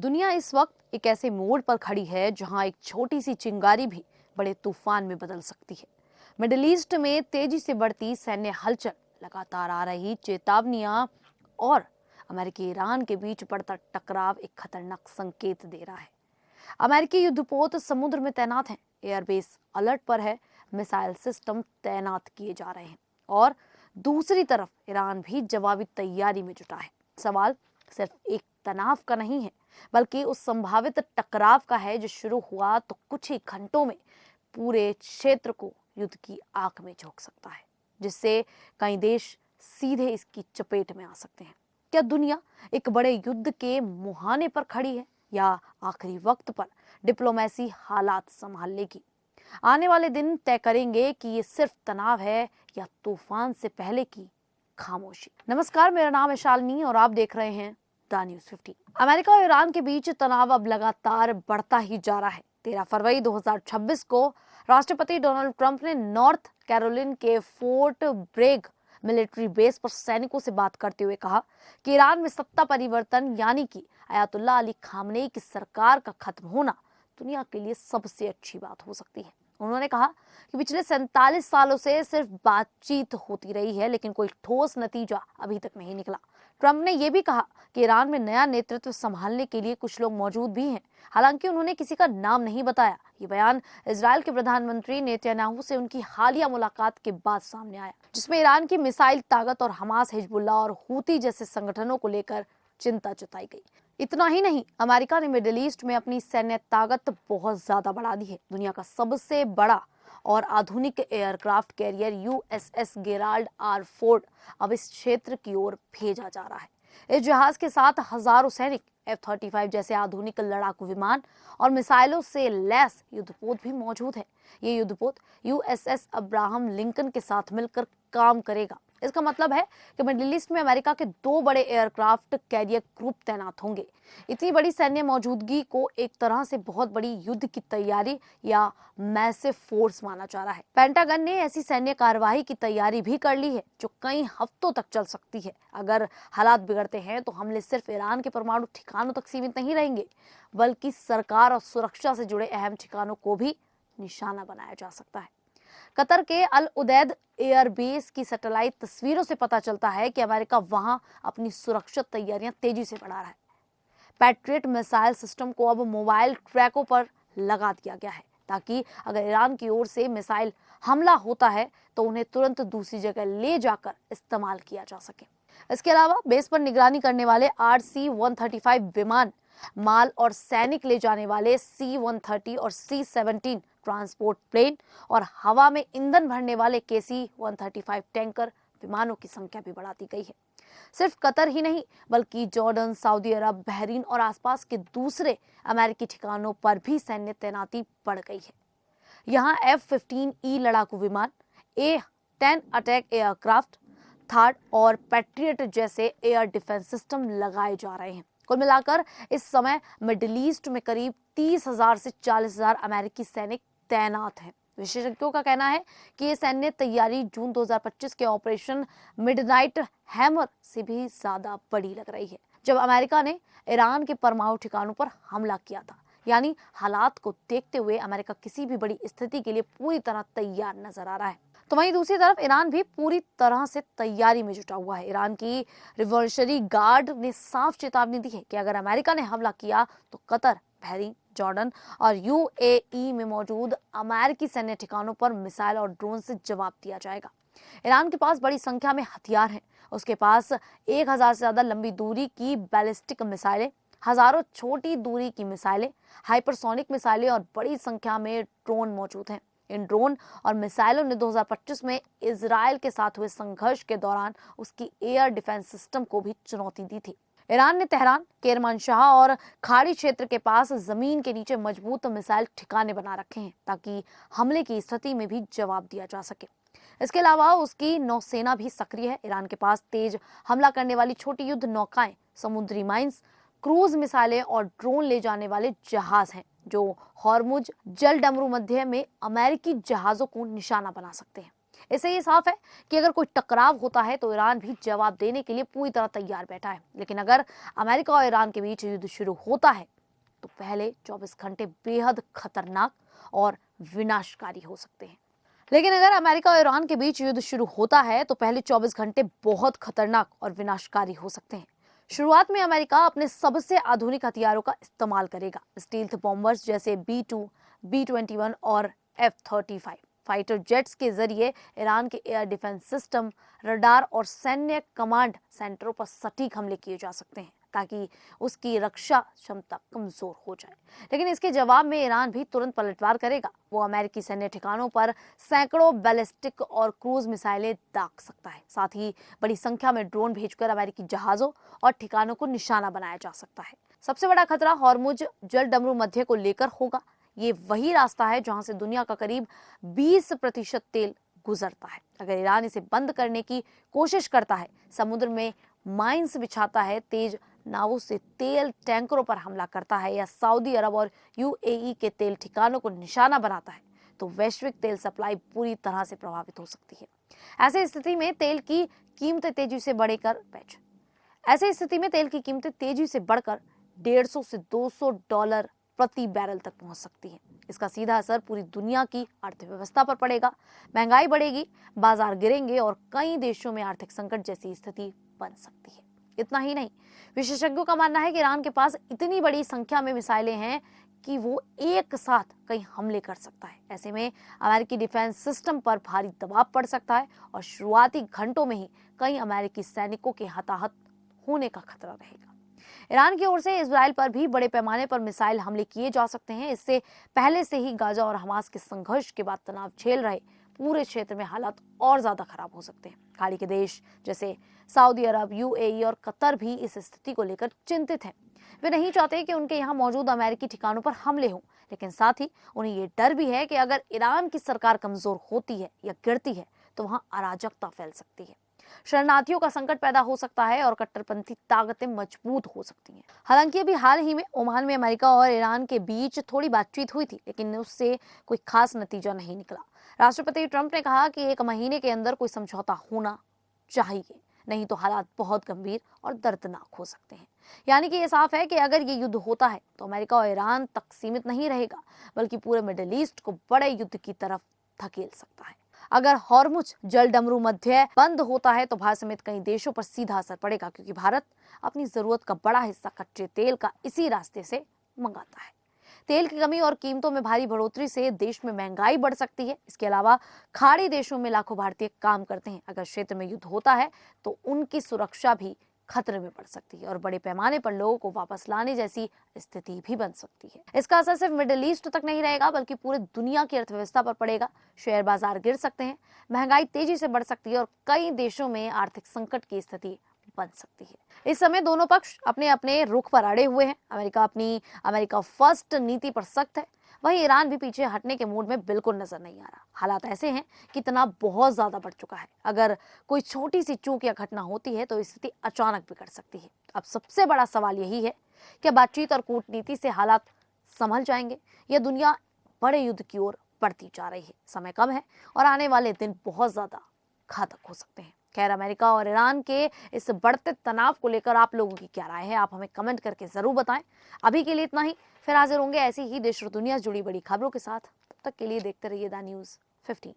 दुनिया इस वक्त एक ऐसे मोड़ पर खड़ी है जहां एक छोटी सी चिंगारी भी बड़े तूफान में बदल सकती है। मिडिल ईस्ट में तेजी से बढ़ती सैन्य हलचल, लगातार आ रही चेतावनियां और अमेरिकी ईरान के बीच बढ़ता टकराव एक खतरनाक संकेत दे रहा है। अमेरिकी युद्धपोत समुद्र में तैनात हैं, एयरबेस अलर्ट पर है, मिसाइल सिस्टम तैनात किए जा रहे हैं और दूसरी तरफ ईरान भी जवाबी तैयारी में जुटा है। सवाल सिर्फ एक तनाव का नहीं है, बल्कि उस संभावित टकराव का है जो शुरू हुआ तो कुछ ही घंटों में पूरे क्षेत्र को युद्ध की आग में झोंक सकता है, जिससे कई देश सीधे इसकी चपेट में आ सकते हैं। क्या दुनिया एक बड़े युद्ध के मुहाने पर खड़ी है या आखिरी वक्त पर डिप्लोमेसी हालात संभाल लेगी? आने वाले दिन तय करेंगे कि ये सिर्फ तनाव है या तूफान से पहले की खामोशी। नमस्कार, मेरा नाम है शालिनी और आप देख रहे हैं द न्यूज़ 15। अमेरिका और ईरान के बीच तनाव अब लगातार बढ़ता ही जा रहा है। 13 फरवरी 2026 को राष्ट्रपति डोनाल्ड ट्रंप ने नॉर्थ कैरोलिन के फोर्ट ब्रेग मिलिट्री बेस पर सैनिकों से बात करते हुए कहा कि ईरान में सत्ता परिवर्तन यानी कि अयातुल्ला अली खामनेई की सरकार का खत्म होना दुनिया के लिए सबसे अच्छी बात हो सकती है। उन्होंने कहा कि पिछले 47 सालों से सिर्फ बातचीत होती रही है, लेकिन कोई ठोस नतीजा अभी तक नहीं निकला। ट्रंप ने यह भी कहा कि ईरान में नया नेतृत्व संभालने के लिए कुछ लोग मौजूद भी हैं। हालांकि उन्होंने किसी का नाम नहीं बताया। ये बयान इजराइल के प्रधानमंत्री नेतन्याहू से उनकी हालिया मुलाकात के बाद सामने आया, जिसमें ईरान की मिसाइल ताकत और हमास, हिजबुल्लाह और हूती जैसे संगठनों को लेकर चिंता जताई गई। इतना ही नहीं, अमेरिका ने मिडिल ईस्ट में अपनी सैन्य ताकत बहुत ज्यादा बढ़ा दी है। दुनिया का सबसे बड़ा और आधुनिक aircraft carrier USS Gerald R Ford अब इस क्षेत्र की ओर भेजा जा रहा है। इस जहाज के साथ हजारों सैनिक, F-35 जैसे आधुनिक लड़ाकू विमान और मिसाइलों से लैस युद्धपोत भी मौजूद है। ये युद्धपोत यूएसएस अब्राहम लिंकन के साथ मिलकर काम करेगा। इसका मतलब है कि मिडिल ईस्ट में अमेरिका के 2 बड़े एयरक्राफ्ट कैरियर ग्रुप तैनात होंगे। इतनी बड़ी सैन्य मौजूदगी को एक तरह से बहुत बड़ी युद्ध की तैयारी या मैसिव फोर्स माना जा रहा है। पेंटागन ने ऐसी सैन्य कार्यवाही की तैयारी भी कर ली है जो कई हफ्तों तक चल सकती है। अगर हालात बिगड़ते हैं तो हमले सिर्फ ईरान के परमाणु ठिकानों तक सीमित नहीं रहेंगे, बल्कि सरकार और सुरक्षा से जुड़े अहम ठिकानों को भी निशाना बनाया जा सकता है। कतर के अल उदैद एयरबेस की सैटेलाइट तस्वीरों से पता चलता है कि अमेरिका वहां अपनी सुरक्षा तैयारियां तेजी से बढ़ा रहा है। पैट्रियट मिसाइल सिस्टम को अब मोबाइल ट्रैकों पर लगा दिया गया है, ताकि अगर ईरान की ओर से मिसाइल हमला होता है तो उन्हें तुरंत दूसरी जगह ले जाकर इस्तेमाल किया जा सके। इसके अलावा बेस पर निगरानी करने वाले RC-135 विमान, माल और सैनिक ले जाने वाले C-130 और C-17 ट्रांसपोर्ट प्लेन और हवा में ईंधन भरने वाले KC-135 टैंकर विमानों की संख्या भी बढ़ा दी गई है। सिर्फ कतर ही नहीं, बल्कि जॉर्डन, सऊदी अरब, बहरीन और आसपास के दूसरे अमेरिकी ठिकानों पर भी सैन्य तैनाती बढ़ गई है। यहाँ F-15E लड़ाकू विमान, A-10 अटैक एयरक्राफ्ट, थार्ड और पैट्रियट जैसे एयर डिफेंस सिस्टम लगाए जा रहे हैं। कुल मिलाकर इस समय मिडिल ईस्ट में करीब 30,000 से 40,000 अमेरिकी सैनिक तैनात हैं। विशेषज्ञों का कहना है कि ये सैन्य तैयारी जून 2025 के ऑपरेशन मिडनाइट हैमर से भी ज्यादा बड़ी लग रही है, जब अमेरिका ने ईरान के परमाणु ठिकानों पर हमला किया था। यानी हालात को देखते हुए अमेरिका किसी भी बड़ी स्थिति के लिए पूरी तरह तैयार नजर आ रहा है। तो वहीं दूसरी तरफ ईरान भी पूरी तरह से तैयारी में जुटा हुआ है। ईरान की रिवॉल्यूशनरी गार्ड ने साफ चेतावनी दी है कि अगर अमेरिका ने हमला किया तो कतर, बहरीन, जॉर्डन और UAE में मौजूद अमेरिकी सैन्य ठिकानों पर मिसाइल और ड्रोन से जवाब दिया जाएगा। ईरान के पास बड़ी संख्या में हथियार हैं। उसके पास 1000 से ज्यादा लंबी दूरी की बैलिस्टिक मिसाइलें, हजारों छोटी दूरी की मिसाइलें, हाइपरसोनिक मिसाइलें और बड़ी संख्या में ड्रोन मौजूद हैं। इन ड्रोन और मिसाइलों ने 2025 में इजराइल के साथ हुए संघर्ष के दौरान उसकी एयर डिफेंस सिस्टम को भी चुनौती दी थी। ईरान ने तेहरान, केरमानशाह और खाड़ी क्षेत्र के पास जमीन के नीचे मजबूत मिसाइल ठिकाने बना रखे हैं, ताकि हमले की स्थिति में भी जवाब दिया जा सके। इसके अलावा उसकी नौसेना भी सक्रिय है। ईरान के पास तेज हमला करने वाली छोटी युद्ध नौकाएं, समुद्री माइंस, क्रूज मिसाइलें और ड्रोन ले जाने वाले जहाज हैं, जो हॉर्मुज जल डमरू मध्य में अमेरिकी जहाजों को निशाना बना सकते हैं। इससे ये साफ है कि अगर कोई टकराव होता है तो ईरान भी जवाब देने के लिए पूरी तरह तैयार बैठा है। लेकिन अगर अमेरिका और ईरान के बीच युद्ध शुरू होता है तो पहले 24 घंटे बेहद खतरनाक और विनाशकारी हो सकते हैं। लेकिन अगर अमेरिका और ईरान के बीच युद्ध शुरू होता है तो पहले 24 घंटे बहुत खतरनाक और विनाशकारी हो सकते हैं। शुरुआत में अमेरिका अपने सबसे आधुनिक हथियारों का इस्तेमाल करेगा। स्टील्थ बॉम्बर्स जैसे B-2, B-21 और F-35 फाइटर जेट्स के जरिए ईरान के एयर डिफेंस सिस्टम, रडार और सैन्य कमांड सेंटरों पर सटीक हमले किए जा सकते हैं ताकि उसकी रक्षा क्षमता कमजोर हो जाए। लेकिन इसके जवाब में ईरान भी तुरंत पलटवार करेगा। वो अमेरिकी सैन्य ठिकानों पर सैकड़ों बैलिस्टिक और क्रूज मिसाइलें दाग सकता है। साथ ही बड़ी संख्या में ड्रोन भेजकर अमेरिकी जहाजों और ठिकानों को निशाना बनाया जा सकता है। सबसे बड़ा खतरा हॉर्मुज जलडमरू मध्य को लेकर होगा। ये वही रास्ता है जहां से दुनिया का करीब 20% तेल गुजरता है। अगर ईरान इसे बंद करने की कोशिश करता है, समुद्र में माइंस बिछाता है, तेज नावों से तेल टैंकरों पर हमला करता है या सऊदी अरब और UAE के तेल ठिकानों को निशाना बनाता है, तो वैश्विक तेल सप्लाई पूरी तरह से प्रभावित हो सकती है। ऐसी स्थिति में तेल की कीमतें तेजी से बढ़कर तेजी से बढ़कर 150 से $200 प्रति बैरल तक पहुंच सकती है। इसका सीधा असर पूरी दुनिया की अर्थव्यवस्था पर पड़ेगा। महंगाई बढ़ेगी, बाजार गिरेंगे और कई देशों में आर्थिक संकट जैसी स्थिति बन सकती है। इतना ही नहीं, विशेषज्ञों का मानना है कि ईरान के पास इतनी बड़ी संख्या में मिसाइलें हैं कि वो एक साथ कई हमले कर सकता है। ऐसे में अमेरिकी डिफेंस सिस्टम पर भारी दबाव पड़ सकता है और शुरुआती घंटों में ही कई अमेरिकी सैनिकों के हताहत होने का खतरा रहेगा। ईरान की ओर से इजराइल पर भी बड़े पैमाने पर मिसाइल हमले किए जा सकते हैं। इससे पहले से ही गाजा और हमास के संघर्ष के बाद तनाव झेल रहे पूरे क्षेत्र में हालात और ज्यादा खराब हो सकते हैं। खाड़ी के देश जैसे सऊदी अरब, UAE और कतर भी इस स्थिति को लेकर चिंतित हैं। वे नहीं चाहते कि उनके यहाँ मौजूद अमेरिकी ठिकानों पर हमले हों, लेकिन साथ ही उन्हें ये डर भी है कि अगर ईरान की सरकार कमजोर होती है या गिरती है तो वहां अराजकता फैल सकती है, शरणार्थियों का संकट पैदा हो सकता है और कट्टरपंथी ताकतें मजबूत हो सकती हैं। हालांकि अभी हाल ही में ओमान में अमेरिका और ईरान के बीच थोड़ी बातचीत हुई थी, लेकिन उससे कोई खास नतीजा नहीं निकला। राष्ट्रपति ट्रंप ने कहा कि 1 महीने के अंदर कोई समझौता होना चाहिए, नहीं तो हालात बहुत गंभीर और दर्दनाक हो सकते हैं। यानी कि ये साफ है कि अगर ये युद्ध होता है तो अमेरिका और ईरान तक सीमित नहीं रहेगा, बल्कि पूरे मिडिल ईस्ट को बड़े युद्ध की तरफ धकेल सकता है। अगर हॉर्मुज जलडमरू मध्य बंद होता है तो भारत समेत कई देशों पर सीधा असर पड़ेगा, क्योंकि भारत अपनी जरूरत का बड़ा हिस्सा कच्चे तेल का इसी रास्ते से मंगाता है। तेल की कमी और कीमतों में भारी बढ़ोतरी से देश में महंगाई बढ़ सकती है। इसके अलावा खाड़ी देशों में लाखों भारतीय काम करते हैं। अगर क्षेत्र में युद्ध होता है तो उनकी सुरक्षा भी खतरे में पड़ सकती है और बड़े पैमाने पर लोगों को वापस लाने जैसी स्थिति भी बन सकती है। इसका असर सिर्फ मिडिल ईस्ट तक नहीं रहेगा, बल्कि पूरे दुनिया की अर्थव्यवस्था पर पड़ेगा। शेयर बाजार गिर सकते हैं, महंगाई तेजी से बढ़ सकती है और कई देशों में आर्थिक संकट की स्थिति बन सकती है। इस समय दोनों पक्ष अपने अपने रुख पर अड़े हुए हैं। अमेरिका अपनी अमेरिका फर्स्ट नीति पर सख्त है, वहीं ईरान भी पीछे हटने के मूड में बिल्कुल नजर नहीं आ रहा। हालात ऐसे हैं कि तनाव बहुत ज्यादा बढ़ चुका है। अगर कोई छोटी सी चूक या घटना होती है तो स्थिति अचानक बिगड़ सकती है। अब सबसे बड़ा सवाल यही है कि बातचीत और कूटनीति से हालात संभल जाएंगे या दुनिया बड़े युद्ध की ओर बढ़ती जा रही है। समय कम है और आने वाले दिन बहुत ज्यादा घातक हो सकते हैं। खैर, अमेरिका और ईरान के इस बढ़ते तनाव को लेकर आप लोगों की क्या राय है, आप हमें कमेंट करके जरूर बताएं। अभी के लिए इतना ही, फिर हाजिर होंगे ऐसी ही देश और दुनिया से जुड़ी बड़ी खबरों के साथ। तब तक के लिए देखते रहिए द न्यूज़ 15।